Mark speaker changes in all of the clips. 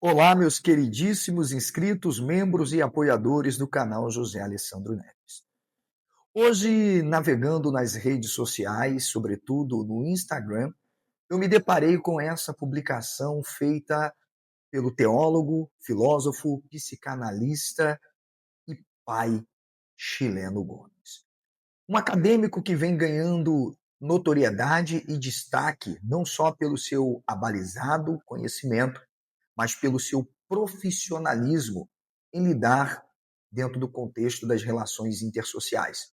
Speaker 1: Olá, meus queridíssimos inscritos, membros e apoiadores do canal José Alessandro Neves. Hoje, navegando nas redes sociais, sobretudo no Instagram, eu me deparei com essa publicação feita pelo teólogo, filósofo, psicanalista e pai Chileno Gomes. Um acadêmico que vem ganhando notoriedade e destaque não só pelo seu abalizado conhecimento, mas pelo seu profissionalismo em lidar dentro do contexto das relações intersociais.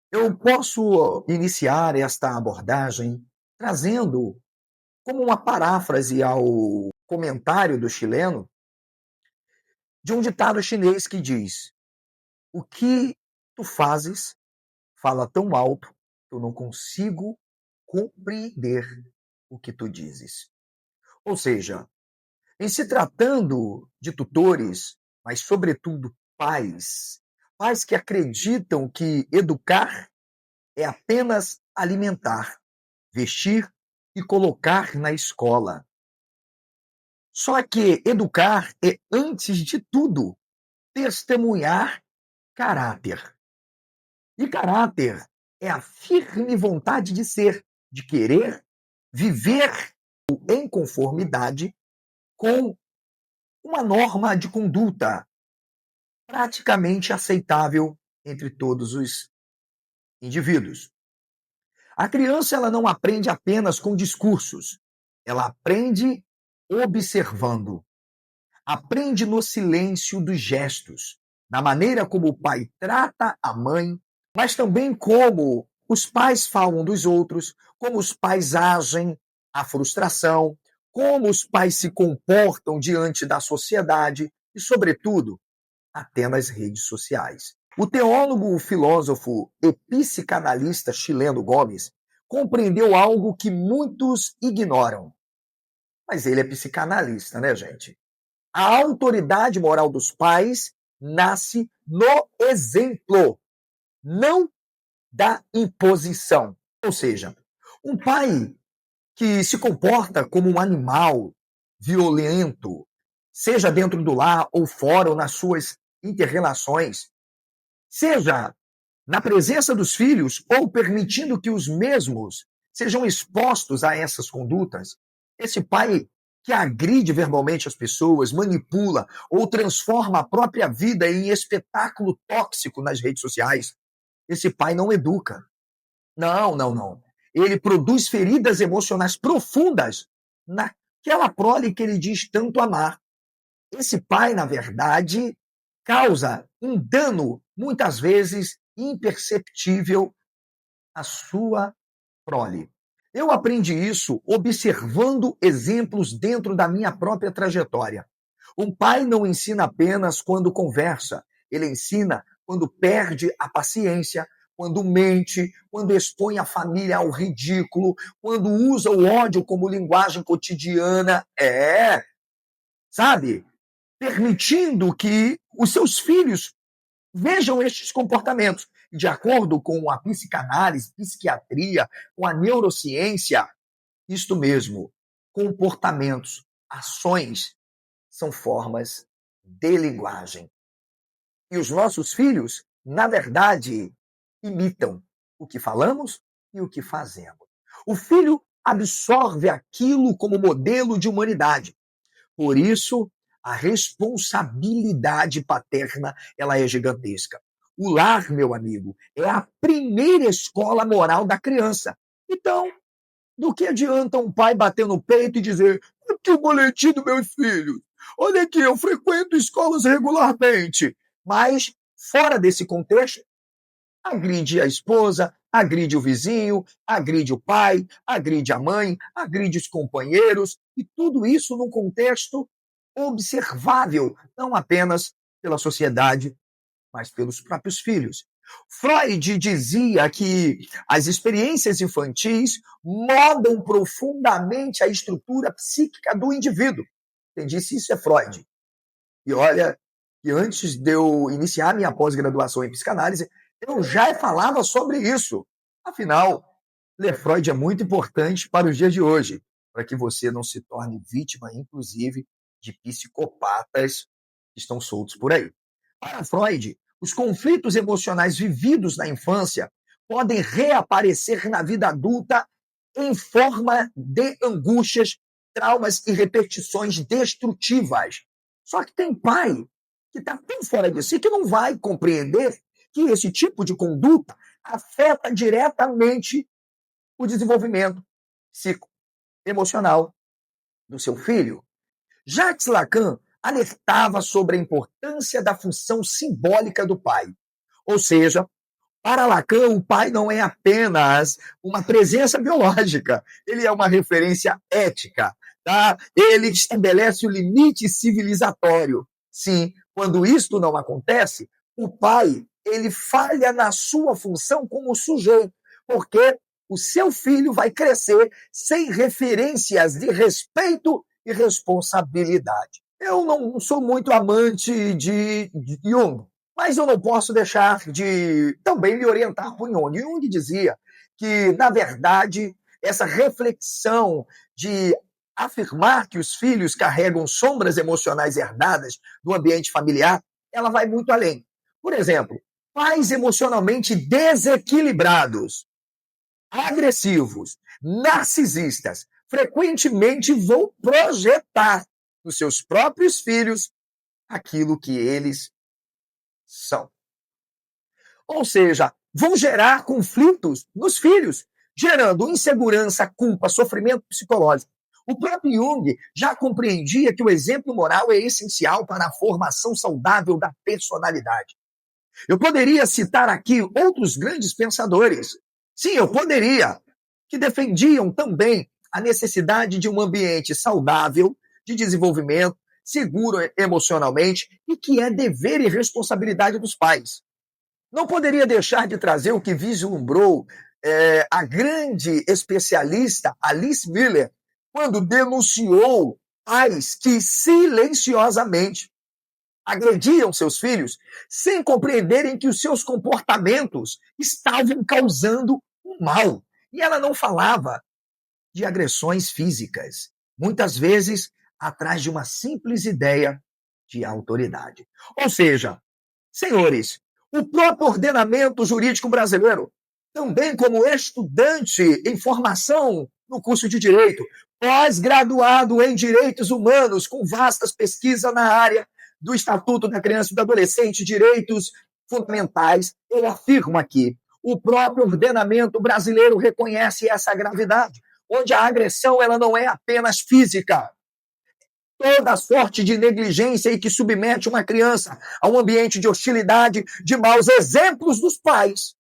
Speaker 1: Eu posso iniciar esta abordagem trazendo como uma paráfrase ao comentário do chileno de um ditado chinês que diz: "O que tu fazes fala tão alto que eu não consigo compreender o que tu dizes." Ou seja, em se tratando de tutores, mas sobretudo pais, pais que acreditam que educar é apenas alimentar, vestir e colocar na escola. Só que educar é, antes de tudo, testemunhar caráter. E caráter é a firme vontade de ser, de querer viver em conformidade com uma norma de conduta praticamente aceitável entre todos os indivíduos. A criança ela não aprende apenas com discursos, ela aprende observando, aprende no silêncio dos gestos, na maneira como o pai trata a mãe, mas também como os pais falam dos outros, como os pais agem, a frustração, como os pais se comportam diante da sociedade e, sobretudo, até nas redes sociais. O teólogo, o filósofo e psicanalista chileno Gomes compreendeu algo que muitos ignoram. Mas ele é psicanalista, né, gente? A autoridade moral dos pais nasce no exemplo, não da imposição. Ou seja, um pai que se comporta como um animal violento, seja dentro do lar ou fora, ou nas suas interrelações, seja na presença dos filhos ou permitindo que os mesmos sejam expostos a essas condutas, esse pai que agride verbalmente as pessoas, manipula ou transforma a própria vida em espetáculo tóxico nas redes sociais, esse pai não educa. Não, não, não. Ele produz feridas emocionais profundas naquela prole que ele diz tanto amar. Esse pai, na verdade, causa um dano, muitas vezes imperceptível, à sua prole. Eu aprendi isso observando exemplos dentro da minha própria trajetória. Um pai não ensina apenas quando conversa, ele ensina quando perde a paciência, quando mente, quando expõe a família ao ridículo, quando usa o ódio como linguagem cotidiana. Sabe? Permitindo que os seus filhos vejam estes comportamentos. De acordo com a psicanálise, psiquiatria, com a neurociência, isto mesmo, comportamentos, ações são formas de linguagem. E os nossos filhos, na verdade, imitam o que falamos e o que fazemos. O filho absorve aquilo como modelo de humanidade. Por isso, a responsabilidade paterna, ela é gigantesca. O lar, meu amigo, é a primeira escola moral da criança. Então, do que adianta um pai bater no peito e dizer: "Aqui o boletim dos meus filhos. Olha aqui, eu frequento escolas regularmente." Mas, fora desse contexto, agride a esposa, agride o vizinho, agride o pai, agride a mãe, agride os companheiros, e tudo isso num contexto observável, não apenas pela sociedade, mas pelos próprios filhos. Freud dizia que as experiências infantis modam profundamente a estrutura psíquica do indivíduo. Quem disse isso é Freud. E olha, que antes de eu iniciar minha pós-graduação em psicanálise, eu já falava sobre isso. Afinal, ler Freud é muito importante para os dias de hoje, para que você não se torne vítima, inclusive, de psicopatas que estão soltos por aí. Para Freud, os conflitos emocionais vividos na infância podem reaparecer na vida adulta em forma de angústias, traumas e repetições destrutivas. Só que tem pai que está tão fora de si que não vai compreender que esse tipo de conduta afeta diretamente o desenvolvimento psicoemocional do seu filho. Jacques Lacan alertava sobre a importância da função simbólica do pai. Ou seja, para Lacan, o pai não é apenas uma presença biológica, ele é uma referência ética. Tá? Ele estabelece o limite civilizatório. Sim, quando isto não acontece, o pai ele falha na sua função como sujeito, porque o seu filho vai crescer sem referências de respeito e responsabilidade. Eu não sou muito amante de Jung, mas eu não posso deixar de também me orientar por Jung. Jung dizia que, na verdade, essa reflexão de afirmar que os filhos carregam sombras emocionais herdadas do ambiente familiar, ela vai muito além. Por exemplo, pais emocionalmente desequilibrados, agressivos, narcisistas, frequentemente vão projetar nos seus próprios filhos aquilo que eles são. Ou seja, vão gerar conflitos nos filhos, gerando insegurança, culpa, sofrimento psicológico. O próprio Jung já compreendia que o exemplo moral é essencial para a formação saudável da personalidade. Eu poderia citar aqui outros grandes pensadores. Sim, eu poderia, que defendiam também a necessidade de um ambiente saudável, de desenvolvimento, seguro emocionalmente e que é dever e responsabilidade dos pais. Não poderia deixar de trazer o que vislumbrou a grande especialista Alice Miller, quando denunciou pais que silenciosamente agrediam seus filhos sem compreenderem que os seus comportamentos estavam causando um mal. E ela não falava de agressões físicas, muitas vezes atrás de uma simples ideia de autoridade. Ou seja, senhores, o próprio ordenamento jurídico brasileiro, também como estudante em formação no curso de Direito, pós-graduado em Direitos Humanos, com vastas pesquisas na área do Estatuto da Criança e do Adolescente, Direitos Fundamentais, eu afirmo aqui, o próprio ordenamento brasileiro reconhece essa gravidade, onde a agressão ela não é apenas física. Toda sorte de negligência e que submete uma criança a um ambiente de hostilidade, de maus exemplos dos pais.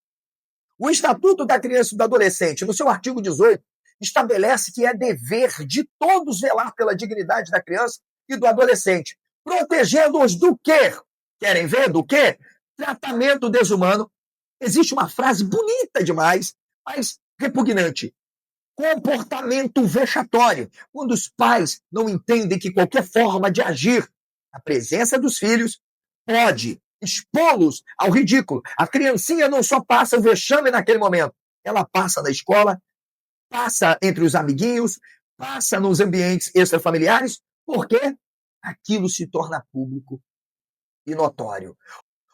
Speaker 1: O Estatuto da Criança e do Adolescente, no seu artigo 18, estabelece que é dever de todos velar pela dignidade da criança e do adolescente, protegendo-os do quê? Querem ver do quê? Tratamento desumano. Existe uma frase bonita demais, mas repugnante. Comportamento vexatório, quando os pais não entendem que qualquer forma de agir na presença dos filhos pode expô-los ao ridículo. A criancinha não só passa o vexame naquele momento, ela passa na escola, passa entre os amiguinhos, passa nos ambientes extrafamiliares, porque aquilo se torna público e notório.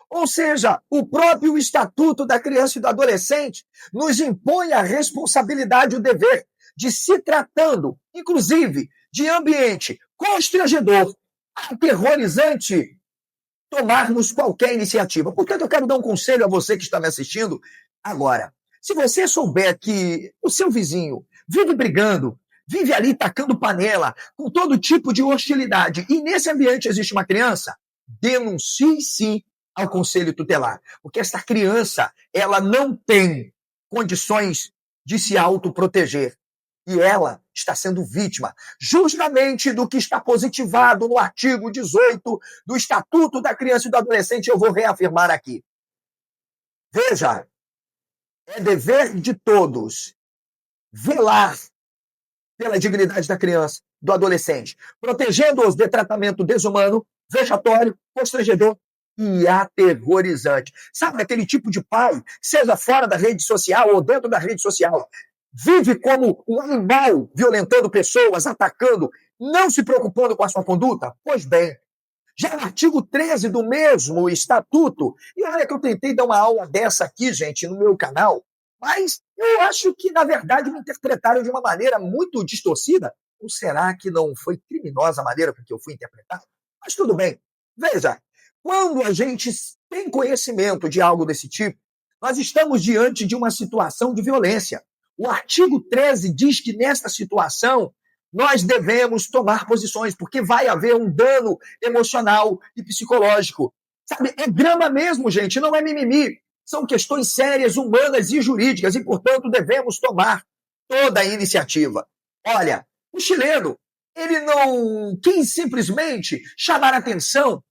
Speaker 1: Ou seja, o próprio Estatuto da Criança e do Adolescente nos impõe a responsabilidade e o dever de, se tratando, inclusive, de ambiente constrangedor, aterrorizante, tomarmos qualquer iniciativa. Portanto, eu quero dar um conselho a você que está me assistindo agora. Se você souber que o seu vizinho vive brigando, vive ali tacando panela, com todo tipo de hostilidade, e nesse ambiente existe uma criança, denuncie sim ao conselho tutelar, porque essa criança, ela não tem condições de se autoproteger. E ela está sendo vítima justamente do que está positivado no artigo 18 do Estatuto da Criança e do Adolescente. Eu vou reafirmar aqui. Veja, é dever de todos velar pela dignidade da criança, do adolescente, protegendo-os de tratamento desumano, vexatório, constrangedor e aterrorizante. Sabe aquele tipo de pai, seja fora da rede social ou dentro da rede social, vive como um animal, violentando pessoas, atacando. não se preocupando com a sua conduta? Pois bem, já no artigo 13 do mesmo estatuto, e olha que eu tentei dar uma aula dessa aqui, gente, no meu canal, mas eu acho que, na verdade, me interpretaram de uma maneira muito distorcida. Ou será que não foi criminosa a maneira com que eu fui interpretado? Mas tudo bem. Veja, quando a gente tem conhecimento de algo desse tipo, nós estamos diante de uma situação de violência. O artigo 13 diz que nesta situação nós devemos tomar posições, porque vai haver um dano emocional e psicológico. Sabe, é drama mesmo, gente, não é mimimi. São questões sérias, humanas e jurídicas, e, portanto, devemos tomar toda a iniciativa. Olha, o chileno, ele não quis simplesmente chamar atenção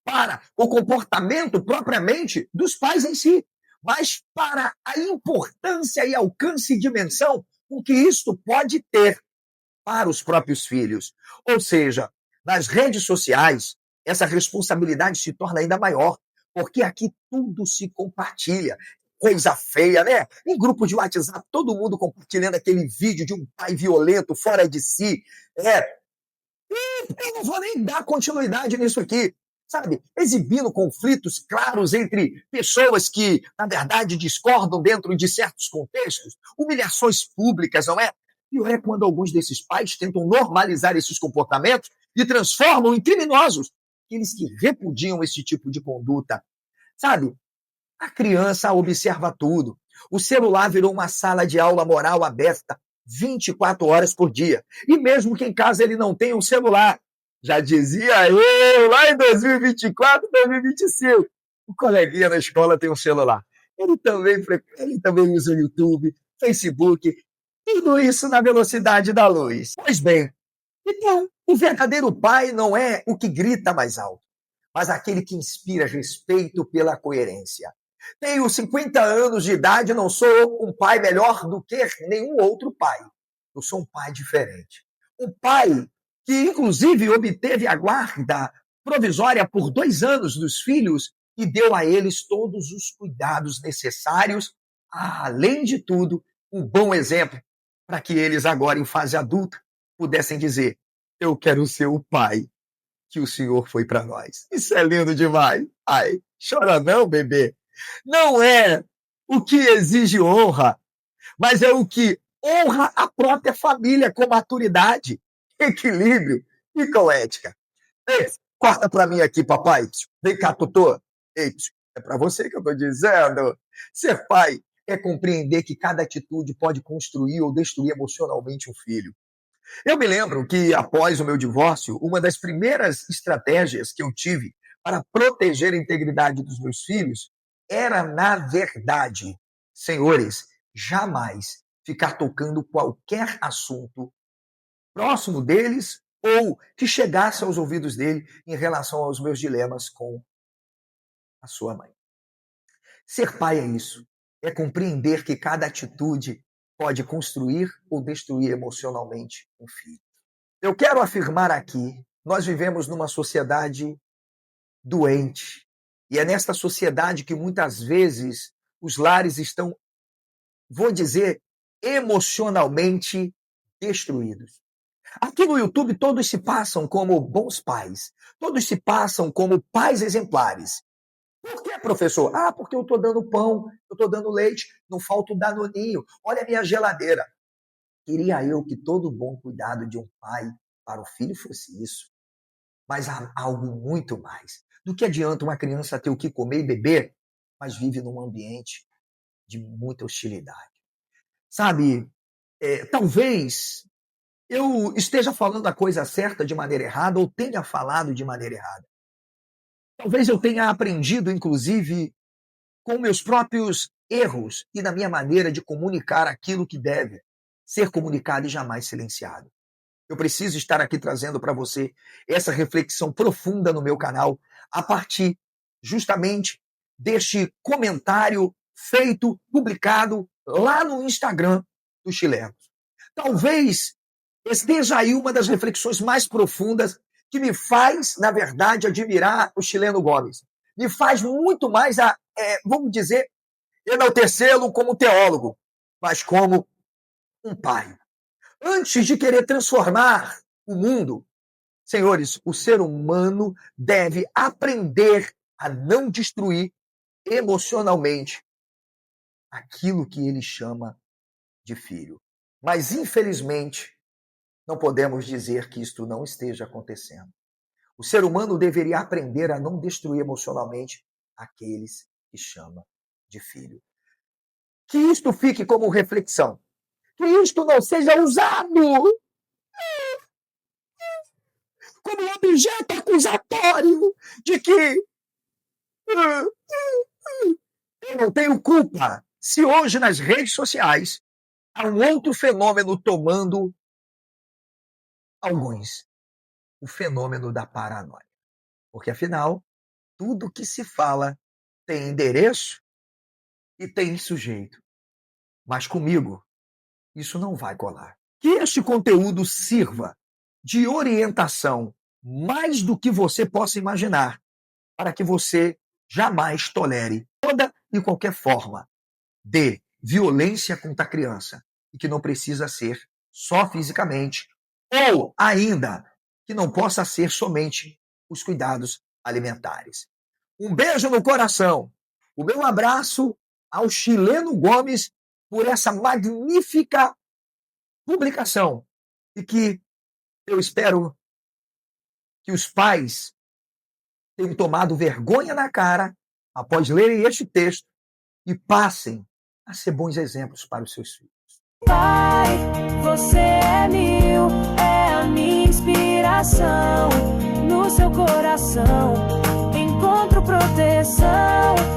Speaker 1: para o comportamento propriamente dos pais em si, mas para a importância e alcance e dimensão com que isto pode ter para os próprios filhos. Ou seja, nas redes sociais, essa responsabilidade se torna ainda maior, porque aqui tudo se compartilha. Coisa feia, né? Em grupo de WhatsApp, todo mundo compartilhando aquele vídeo de um pai violento, fora de si. Eu não vou nem dar continuidade nisso aqui, sabe? Exibindo conflitos claros entre pessoas que, na verdade, discordam dentro de certos contextos, humilhações públicas, não é? E é quando alguns desses pais tentam normalizar esses comportamentos e transformam em criminosos aqueles que repudiam esse tipo de conduta. Sabe? A criança observa tudo. O celular virou uma sala de aula moral aberta 24 horas por dia. E mesmo que em casa ele não tenha um celular, já dizia eu lá em 2024, 2025, o coleguinha na escola tem um celular. Ele também usa o YouTube, Facebook, tudo isso na velocidade da luz. Pois bem, então, o verdadeiro pai não é o que grita mais alto, mas aquele que inspira respeito pela coerência. Tenho 50 anos de idade, não sou um pai melhor do que nenhum outro pai. Eu sou um pai diferente. Um pai que, inclusive, obteve a guarda provisória por 2 anos dos filhos e deu a eles todos os cuidados necessários, além de tudo, um bom exemplo para que eles, agora em fase adulta, pudessem dizer: eu quero ser o pai que o Senhor foi para nós. Isso é lindo demais. Ai, chora não, bebê. Não é o que exige honra, mas é o que honra a própria família com maturidade, equilíbrio e com ética. Ei, corta para mim aqui, papai. Vem cá, tutor. Ei, é para você que eu estou dizendo. Ser pai é compreender que cada atitude pode construir ou destruir emocionalmente um filho. Eu me lembro que, após o meu divórcio, uma das primeiras estratégias que eu tive para proteger a integridade dos meus filhos era, na verdade, senhores, jamais ficar tocando qualquer assunto próximo deles ou que chegasse aos ouvidos dele em relação aos meus dilemas com a sua mãe. Ser pai é isso, é compreender que cada atitude pode construir ou destruir emocionalmente um filho. Eu quero afirmar aqui, nós vivemos numa sociedade doente. E é nesta sociedade que muitas vezes os lares estão, vou dizer, emocionalmente destruídos. Aqui no YouTube todos se passam como bons pais, todos se passam como pais exemplares. Por que, professor? Ah, porque eu estou dando pão, eu estou dando leite, não falta o danoninho. Olha a minha geladeira. Queria eu que todo bom cuidado de um pai para o filho fosse isso. Mas há algo muito mais. Do que adianta uma criança ter o que comer e beber, mas vive num ambiente de muita hostilidade? Sabe, talvez eu esteja falando a coisa certa de maneira errada ou tenha falado de maneira errada. Talvez eu tenha aprendido, inclusive, com meus próprios erros e na minha maneira de comunicar aquilo que deve ser comunicado e jamais silenciado. Eu preciso estar aqui trazendo para você essa reflexão profunda no meu canal, a partir justamente deste comentário feito, publicado lá no Instagram do Chilenos. Talvez esteja aí uma das reflexões mais profundas que me faz, na verdade, admirar o chileno Gomes. Me faz muito mais, vamos dizer, enaltecê-lo como teólogo, mas como um pai. Antes de querer transformar o mundo. Senhores, o ser humano deve aprender a não destruir emocionalmente aquilo que ele chama de filho. Mas, infelizmente, não podemos dizer que isto não esteja acontecendo. O ser humano deveria aprender a não destruir emocionalmente aqueles que chama de filho. Que isto fique como reflexão. Que isto não seja usado como objeto acusatório de que eu não tenho culpa se hoje nas redes sociais há um outro fenômeno tomando alguns. O fenômeno da paranoia. Porque, afinal, tudo que se fala tem endereço e tem sujeito. Mas comigo, isso não vai colar. Que este conteúdo sirva de orientação mais do que você possa imaginar, para que você jamais tolere toda e qualquer forma de violência contra a criança, e que não precisa ser só fisicamente, ou ainda que não possa ser somente os cuidados alimentares. Um beijo no coração, o meu abraço ao Chileno Gomes por essa magnífica publicação, e que eu espero que os pais tenham tomado vergonha na cara após lerem este texto e passem a ser bons exemplos para os seus filhos.
Speaker 2: Pai, você é mil, é a minha inspiração. No seu coração encontro proteção.